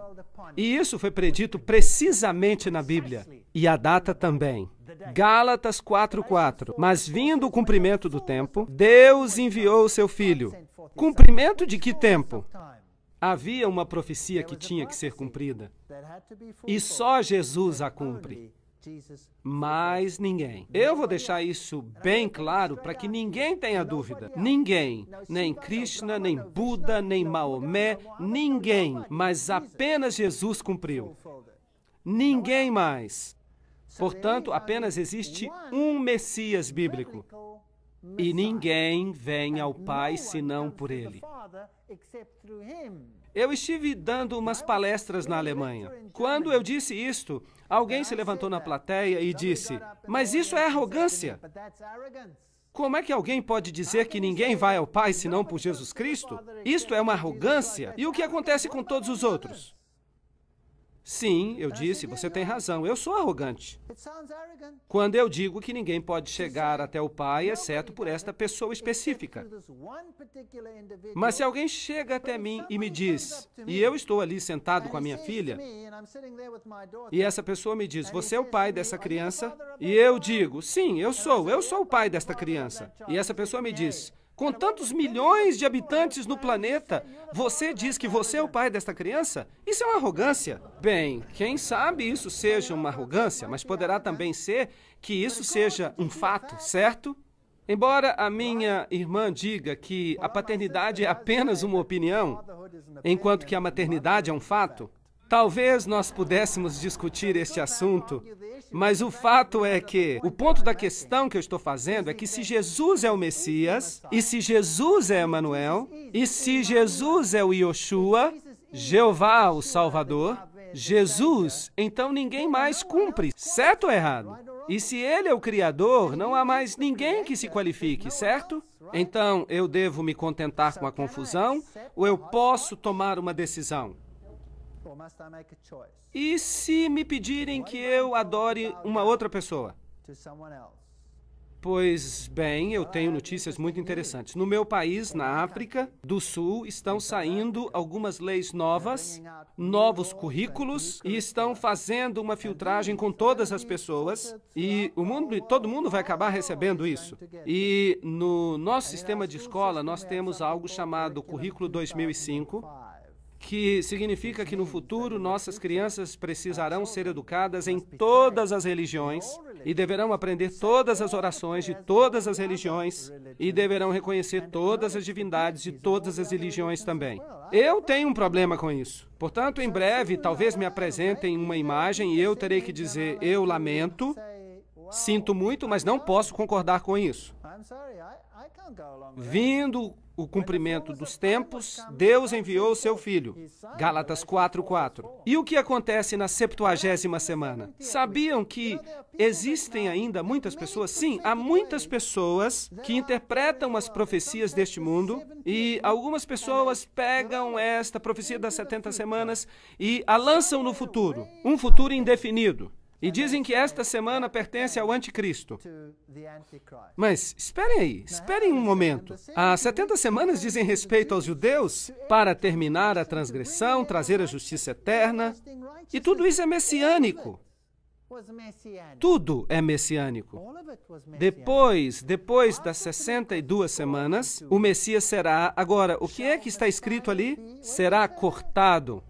E isso foi predito precisamente na Bíblia. E a data também. Gálatas 4:4. Mas vindo o cumprimento do tempo, Deus enviou o seu Filho. Cumprimento de que tempo? Havia uma profecia que tinha que ser cumprida. E só Jesus a cumpre. Mais ninguém. Eu vou deixar isso bem claro para que ninguém tenha dúvida. Ninguém, nem Krishna, nem Buda, nem Maomé, ninguém, mas apenas Jesus cumpriu. Ninguém mais. Portanto, apenas existe um Messias bíblico. E ninguém vem ao Pai senão por ele. Eu estive dando umas palestras na Alemanha. Quando eu disse isto, alguém se levantou na plateia e disse: mas isso é arrogância. Como é que alguém pode dizer que ninguém vai ao Pai senão por Jesus Cristo? Isto é uma arrogância. E o que acontece com todos os outros? Sim, eu disse, você tem razão, eu sou arrogante. Quando eu digo que ninguém pode chegar até o Pai, exceto por esta pessoa específica. Mas se alguém chega até mim e me diz, e eu estou ali sentado com a minha filha, e essa pessoa me diz, você é o pai dessa criança? E eu digo, sim, eu sou o pai desta criança. E essa pessoa me diz, com tantos milhões de habitantes no planeta, você diz que você é o pai desta criança? Isso é uma arrogância. Bem, quem sabe isso seja uma arrogância, mas poderá também ser que isso seja um fato, certo? Embora a minha irmã diga que a paternidade é apenas uma opinião, enquanto que a maternidade é um fato, talvez nós pudéssemos discutir este assunto, mas o fato é que o ponto da questão que eu estou fazendo é que se Jesus é o Messias, e se Jesus é Emanuel, e se Jesus é o Yoshua, Jeová, o Salvador, Jesus, então ninguém mais cumpre, certo ou errado? E se ele é o Criador, não há mais ninguém que se qualifique, certo? Então eu devo me contentar com a confusão, ou eu posso tomar uma decisão? E se me pedirem que eu adore uma outra pessoa? Pois bem, eu tenho notícias muito interessantes. No meu país, na África do Sul, estão saindo algumas leis novas, novos currículos, e estão fazendo uma filtragem com todas as pessoas, e todo mundo vai acabar recebendo isso. E no nosso sistema de escola, nós temos algo chamado Currículo 2005, que significa que no futuro nossas crianças precisarão ser educadas em todas as religiões e deverão aprender todas as orações de todas as religiões e deverão reconhecer todas as divindades de todas as religiões também. Eu tenho um problema com isso. Portanto, em breve, talvez me apresentem uma imagem e eu terei que dizer, eu lamento, sinto muito, mas não posso concordar com isso. Vindo o cumprimento dos tempos, Deus enviou o seu Filho. Gálatas 4:4. E o que acontece na 70ª semana? Sabiam que existem ainda muitas pessoas? Sim, há muitas pessoas que interpretam as profecias deste mundo e algumas pessoas pegam esta profecia das 70 semanas e a lançam no futuro, um futuro indefinido. E dizem que esta semana pertence ao anticristo. Mas esperem aí, esperem um momento. As 70 semanas dizem respeito aos judeus para terminar a transgressão, trazer a justiça eterna. E tudo isso é messiânico. Tudo é messiânico. Depois das 62 semanas, o Messias será... Agora, o que é que está escrito ali? Será cortado.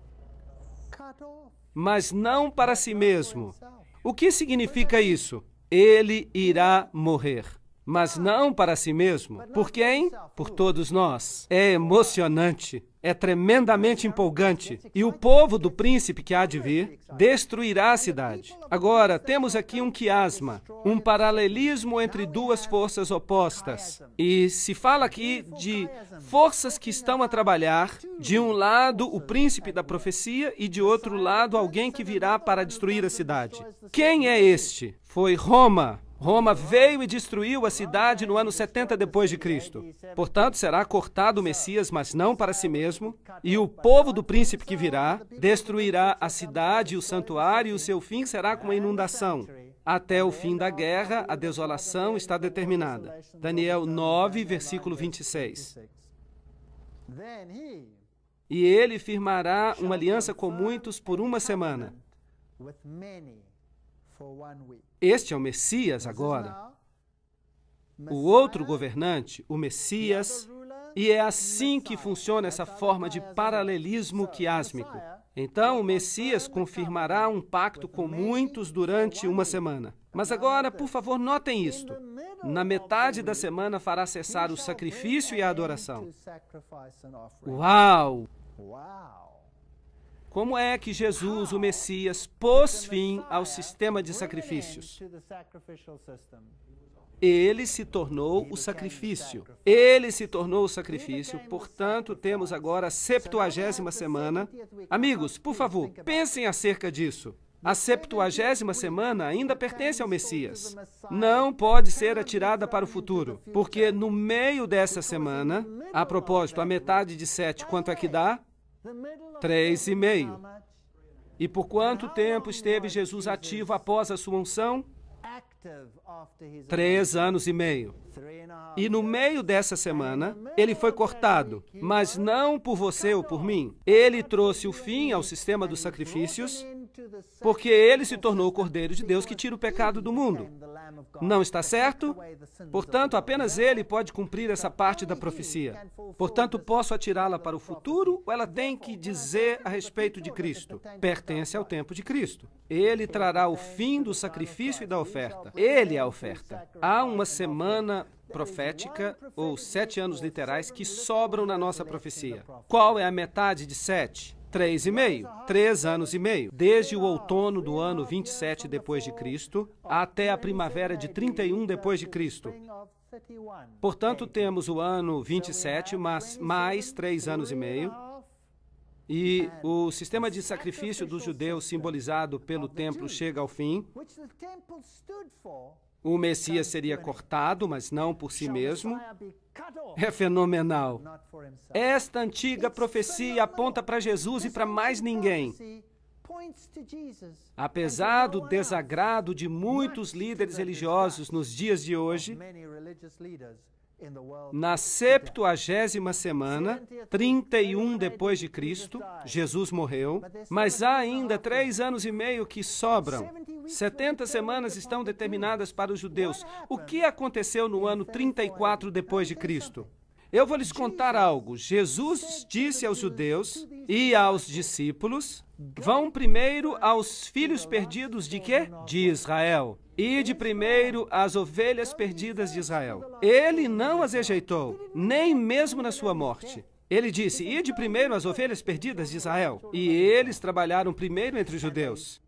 Mas não para si mesmo. O que significa isso? Ele irá morrer. mas não para si mesmo. Por quem? Por todos nós. É emocionante. É tremendamente empolgante. E o povo do príncipe que há de vir destruirá a cidade. Agora, temos aqui um quiasma, um paralelismo entre duas forças opostas. E se fala aqui de forças que estão a trabalhar, de um lado o príncipe da profecia e de outro lado alguém que virá para destruir a cidade. Quem é este? Foi Roma. Roma veio e destruiu a cidade no ano 70 depois de Cristo. Portanto, será cortado o Messias, mas não para si mesmo, e o povo do príncipe que virá destruirá a cidade e o santuário, e o seu fim será com a inundação. Até o fim da guerra, a desolação está determinada. Daniel 9, versículo 26. E ele firmará uma aliança com muitos por uma semana. Este é o Messias agora. O outro governante, o Messias, e é assim que funciona essa forma de paralelismo quiásmico. Então, o Messias confirmará um pacto com muitos durante uma semana. Mas agora, por favor, notem isto. Na metade da semana fará cessar o sacrifício e a adoração. Uau! Como é que Jesus, o Messias, pôs fim ao sistema de sacrifícios? Ele se tornou o sacrifício. Ele se tornou o sacrifício, portanto, temos agora a 70ª semana. Amigos, por favor, pensem acerca disso. A 70ª semana ainda pertence ao Messias. Não pode ser atirada para o futuro, porque no meio dessa semana, a propósito, a metade de 7, quanto é que dá? 3,5. E por quanto tempo esteve Jesus ativo após a sua unção? 3 anos e meio. E no meio dessa semana, ele foi cortado, mas não por você ou por mim. Ele trouxe o fim ao sistema dos sacrifícios, porque ele se tornou o Cordeiro de Deus que tira o pecado do mundo. Não está certo? Portanto, apenas ele pode cumprir essa parte da profecia. Portanto, posso atirá-la para o futuro ou ela tem que dizer a respeito de Cristo? Pertence ao tempo de Cristo. Ele trará o fim do sacrifício e da oferta. Ele é a oferta. Há uma semana profética, ou 7 anos literais, que sobram na nossa profecia. Qual é a metade de 7? 3,5. 3 anos e meio. Desde o outono do ano 27 depois de Cristo até a primavera de 31 depois de Cristo. Portanto, temos o ano 27, mas mais 3 anos e meio. E o sistema de sacrifício dos judeus, simbolizado pelo templo, chega ao fim. O Messias seria cortado, mas não por si mesmo. É fenomenal. Esta antiga profecia aponta para Jesus e para mais ninguém. Apesar do desagrado de muitos líderes religiosos nos dias de hoje, na 70ª semana, 31 depois de Cristo, Jesus morreu, mas há ainda 3 anos e meio que sobram. 70 semanas estão determinadas para os judeus. O que aconteceu no ano 34 depois de Cristo? Eu vou lhes contar algo. Jesus disse aos judeus e aos discípulos: vão primeiro aos filhos perdidos de quê? De Israel. Ide primeiro às ovelhas perdidas de Israel. Ele não as rejeitou, nem mesmo na sua morte. Ele disse: ide primeiro às ovelhas perdidas de Israel. E eles trabalharam primeiro entre os judeus.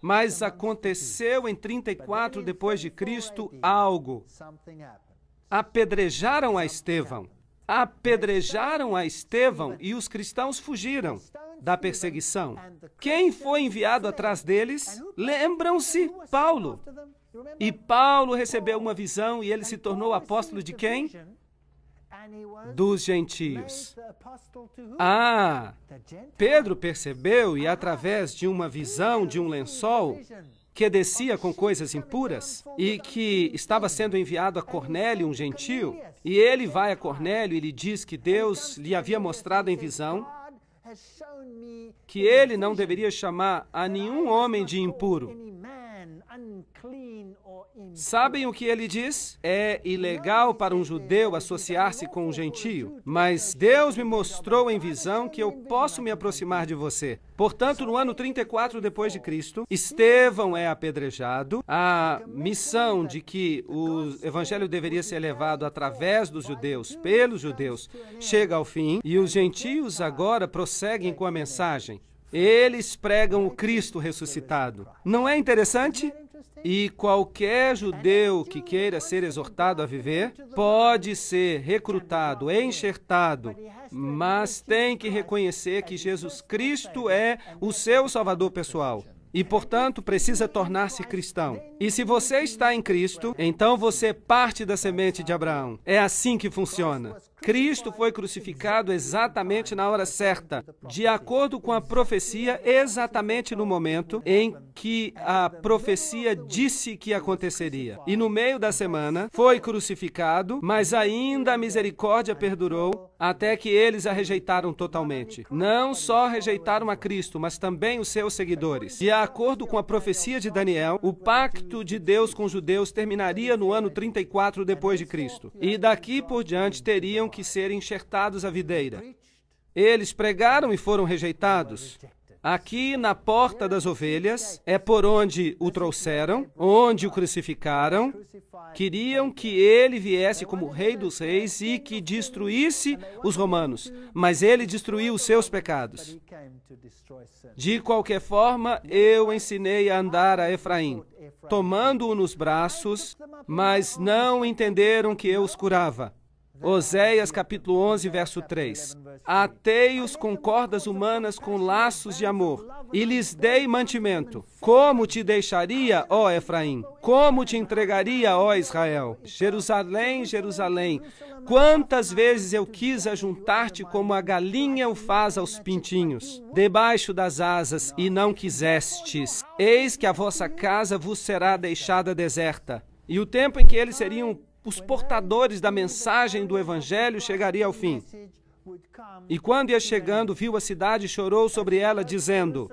Mas aconteceu em 34 depois de Cristo algo. Apedrejaram a Estevão. Apedrejaram a Estevão e os cristãos fugiram da perseguição. Quem foi enviado atrás deles? Lembram-se? Paulo. E Paulo recebeu uma visão e ele se tornou apóstolo de quem? Dos gentios. Ah, Pedro percebeu e através de uma visão de um lençol que descia com coisas impuras e que estava sendo enviado a Cornélio, um gentio, e ele vai a Cornélio e lhe diz que Deus lhe havia mostrado em visão que ele não deveria chamar a nenhum homem de impuro. Sabem o que ele diz? É ilegal para um judeu associar-se com um gentio, mas Deus me mostrou em visão que eu posso me aproximar de você. Portanto, no ano 34 depois de Cristo, Estevão é apedrejado. A missão de que o evangelho deveria ser levado através dos judeus, pelos judeus, chega ao fim, e os gentios agora prosseguem com a mensagem. Eles pregam o Cristo ressuscitado. Não é interessante? E qualquer judeu que queira ser exortado a viver pode ser recrutado, enxertado, mas tem que reconhecer que Jesus Cristo é o seu Salvador pessoal. E, portanto, precisa tornar-se cristão. E se você está em Cristo, então você é parte da semente de Abraão. É assim que funciona. Cristo foi crucificado exatamente na hora certa, de acordo com a profecia, exatamente no momento em que a profecia disse que aconteceria. E no meio da semana, foi crucificado, mas ainda a misericórdia perdurou até que eles a rejeitaram totalmente. Não só rejeitaram a Cristo, mas também os seus seguidores. De acordo com a profecia de Daniel, o pacto de Deus com os judeus terminaria no ano 34 depois de Cristo. E daqui por diante teriam que ser enxertados à videira. Eles pregaram e foram rejeitados. Aqui na porta das ovelhas é por onde o trouxeram, onde o crucificaram. Queriam que ele viesse como rei dos reis e que destruísse os romanos, mas ele destruiu os seus pecados. De qualquer forma, eu ensinei a andar a Efraim, tomando-o nos braços, mas não entenderam que eu os curava. Oséias capítulo 11, verso 3. Atei-os com cordas humanas com laços de amor, e lhes dei mantimento. Como te deixaria, ó Efraim? Como te entregaria, ó Israel? Jerusalém, Jerusalém, quantas vezes eu quis ajuntar-te como a galinha o faz aos pintinhos, debaixo das asas, e não quisestes. Eis que a vossa casa vos será deixada deserta. E o tempo em que eles seriam os portadores da mensagem do Evangelho chegaria ao fim. E quando ia chegando, viu a cidade e chorou sobre ela, dizendo: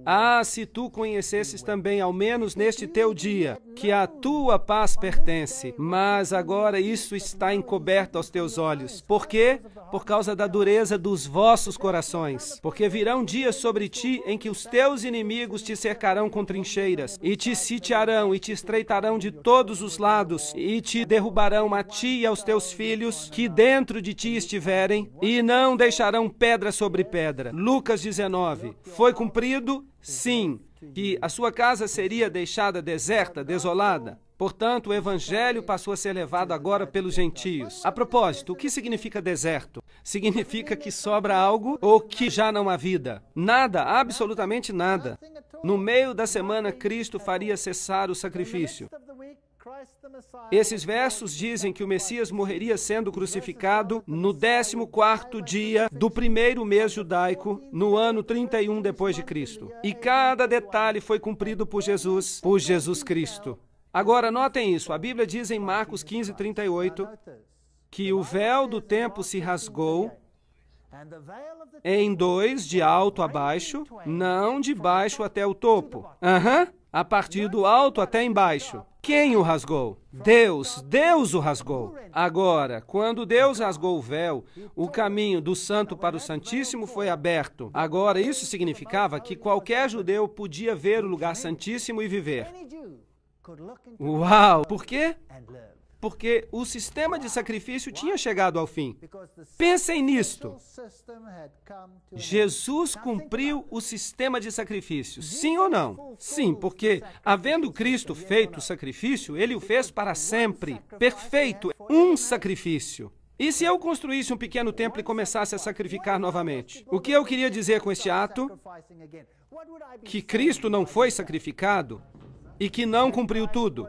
Ah, se tu conhecesses também, ao menos neste teu dia, que a tua paz pertence, mas agora isso está encoberto aos teus olhos. Por quê? Por causa da dureza dos vossos corações. Porque virão dias sobre ti em que os teus inimigos te cercarão com trincheiras, e te sitiarão, e te estreitarão de todos os lados, e te derrubarão a ti e aos teus filhos, que dentro de ti estiverem, e não deixarão pedra sobre pedra. Lucas 19. Foi cumprido? Sim. Que a sua casa seria deixada deserta, desolada. Portanto, o evangelho passou a ser levado agora pelos gentios. A propósito, o que significa deserto? Significa que sobra algo ou que já não há vida? Nada, absolutamente nada. No meio da semana, Cristo faria cessar o sacrifício. Esses versos dizem que o Messias morreria sendo crucificado no 14º dia do primeiro mês judaico, no ano 31 depois de Cristo. E cada detalhe foi cumprido por Jesus Cristo. Agora, notem isso. A Bíblia diz em Marcos 15:38 que o véu do templo se rasgou em dois, de alto a baixo, não de baixo até o topo. A partir do alto até embaixo. Quem o rasgou? Deus. Deus o rasgou. Agora, quando Deus rasgou o véu, o caminho do santo para o santíssimo foi aberto. Agora, isso significava que qualquer judeu podia ver o lugar santíssimo e viver. Uau! Por quê? Porque o sistema de sacrifício tinha chegado ao fim. Pensem nisto. Jesus cumpriu o sistema de sacrifício, sim ou não? Sim, porque, havendo Cristo feito o sacrifício, Ele o fez para sempre. Perfeito, um sacrifício. E se eu construísse um pequeno templo e começasse a sacrificar novamente? O que eu queria dizer com este ato? Que Cristo não foi sacrificado e que não cumpriu tudo.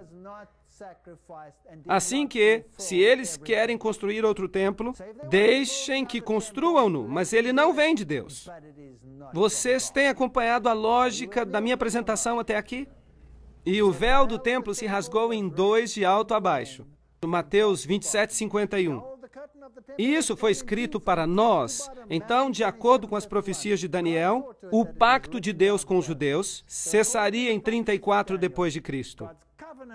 Assim que, se eles querem construir outro templo, deixem que construam-no, mas ele não vem de Deus. Vocês têm acompanhado a lógica da minha apresentação até aqui? E o véu do templo se rasgou em dois, de alto a baixo. Mateus 27:51. Isso foi escrito para nós. Então, de acordo com as profecias de Daniel, o pacto de Deus com os judeus cessaria em 34 depois de Cristo,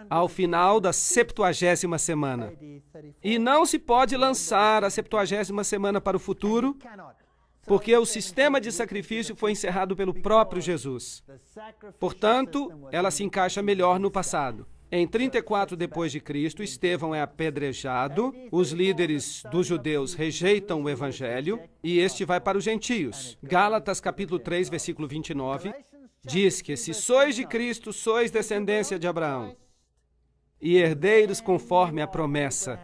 ao final da 70ª semana. E não se pode lançar a 70ª semana para o futuro, porque o sistema de sacrifício foi encerrado pelo próprio Jesus. Portanto, ela se encaixa melhor no passado. Em 34 depois de Cristo, Estevão é apedrejado, os líderes dos judeus rejeitam o evangelho e este vai para os gentios. Gálatas capítulo 3, versículo 29, diz que se sois de Cristo, sois descendência de Abraão e herdeiros conforme a promessa.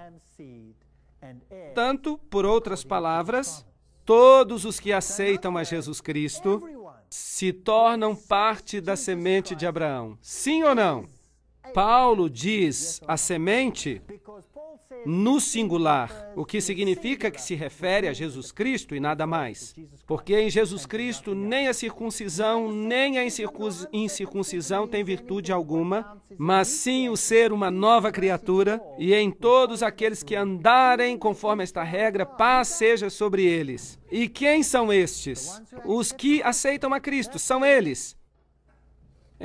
Tanto, por outras palavras, todos os que aceitam a Jesus Cristo se tornam parte da semente de Abraão. Sim ou não? Paulo diz a semente no singular, o que significa que se refere a Jesus Cristo e nada mais. Porque em Jesus Cristo nem a circuncisão nem a incircuncisão tem virtude alguma, mas sim o ser uma nova criatura, e em todos aqueles que andarem conforme esta regra, paz seja sobre eles. E quem são estes? Os que aceitam a Cristo, são eles.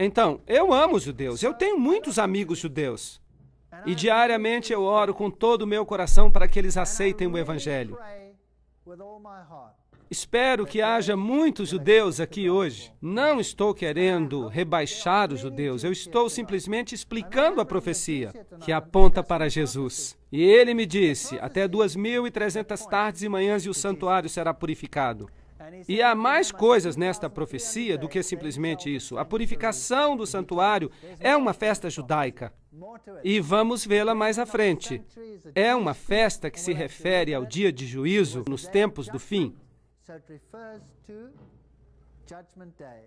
Então, eu amo os judeus, eu tenho muitos amigos judeus. E diariamente eu oro com todo o meu coração para que eles aceitem o Evangelho. Espero que haja muitos judeus aqui hoje. Não estou querendo rebaixar os judeus, eu estou simplesmente explicando a profecia que aponta para Jesus. E ele me disse, até 2.300 tardes e manhãs e o santuário será purificado. E há mais coisas nesta profecia do que simplesmente isso. A purificação do santuário é uma festa judaica. E vamos vê-la mais à frente. É uma festa que se refere ao dia de juízo nos tempos do fim.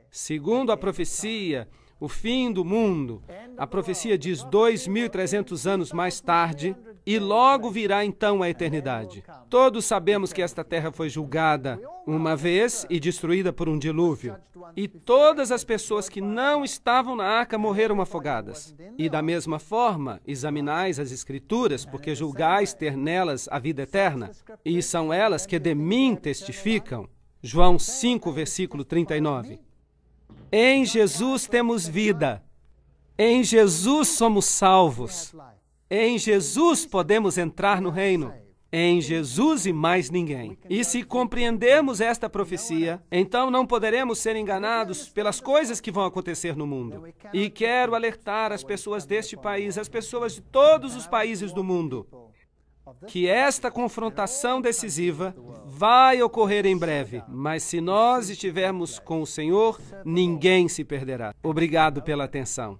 Segundo a profecia, o fim do mundo, a profecia diz 2.300 anos mais tarde, e logo virá então a eternidade. Todos sabemos que esta terra foi julgada uma vez e destruída por um dilúvio. E todas as pessoas que não estavam na arca morreram afogadas. E da mesma forma, examinais as Escrituras, porque julgais ter nelas a vida eterna, e são elas que de mim testificam. João 5, versículo 39. Em Jesus temos vida. Em Jesus somos salvos. Em Jesus podemos entrar no reino. Em Jesus e mais ninguém. E se compreendermos esta profecia, então não poderemos ser enganados pelas coisas que vão acontecer no mundo. E quero alertar as pessoas deste país, as pessoas de todos os países do mundo, que esta confrontação decisiva vai ocorrer em breve. Mas se nós estivermos com o Senhor, ninguém se perderá. Obrigado pela atenção.